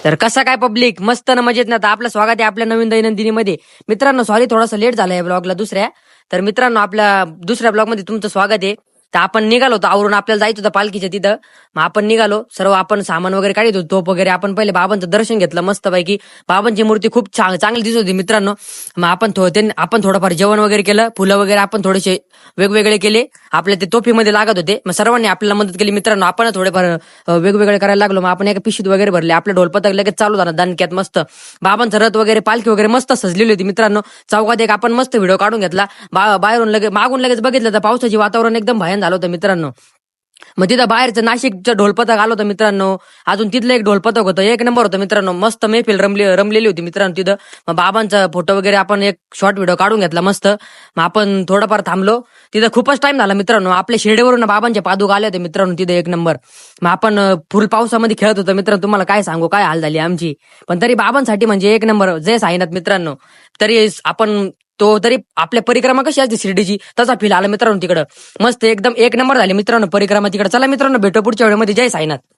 तर कसा काय पब्लिक मस्त ना मजेत ना. तर आपलं स्वागत आहे आपल्या नवीन दैनंदिनीमध्ये. मित्रांनो सॉरी थोडासा लेट झाला या ब्लॉगला दुसऱ्या. तर मित्रांनो आपल्या दुसऱ्या ब्लॉगमध्ये तुमचं स्वागत आहे. तर आपण निघालो होतो आवरून, आपल्याला जायचं होतं पालखीच्या तिथं. मग आपण निघालो सर्व, आपण सामान वगैरे काढत होतो, तोप वगैरे. आपण पहिले बाबांचं दर्शन घेतलं मस्तपैकी. बाबांची मूर्ती खूप चांगली दिसत होती मित्रांनो. मग आपण थोडंफार जेवण वगैरे केलं, फुलं वगैरे आपण थोडेसे वेगवेगळे केले, आपल्या ते तोफीमध्ये लागत होते. मग सर्वांनी आपल्याला मदत केली मित्रांनो. आपण थोडेफार वेगवेगळे करायला लागलो. मग आपण एका पिशवीत वगैरे भरले, आपले ढोलपथक लगेच चालू झालं दणक्यात मस्त. बाबांचं रथ वगैरे पालखी वगैरे मस्त सजलेली होती मित्रांनो. चौकात एक आपण मस्त व्हिडिओ काढून घेतला. बाहेरून लगेच मागून लगेच बघितलं तर पावसाची वातावरण एकदम भयान झालं होतं मित्रांनो. मग तिथं बाहेरचं नाशिकचं ढोलपथक आलं होतं मित्रांनो. अजून तिथलं एक ढोलपथक होतं, एक नंबर होतं मित्रांनो. मस्त मैफिल रमलेली होती मित्रांनो तिथं. मग बाबांचा फोटो वगैरे आपण एक शॉर्ट व्हिडिओ काढून घेतला मस्त. मग आपण थोडंफार थांबलो तिथं, खूपच टाइम झाला मित्रांनो. आपल्या शिर्डीवरून बाबांचे पादुक आले होते मित्रांनो तिथे एक नंबर. मग आपण फुल पावसामध्ये खेळत होतो मित्रांनो. तुम्हाला काय सांगू काय हाल झाली आमची. पण तरी बाबांसाठी म्हणजे एक नंबर जय साईनाथ मित्रांनो. तरी आपण तरी आपल्या परिक्रमा कशी असते शिर्डीची, तसा फील आला मित्रांनो तिकडं. मस्त एकदम एक नंबर झाली मित्रांनो परिक्रमा तिकडे. चला मित्रांनो भेटू पुढच्या वेळेमध्ये. जय साईनाथ.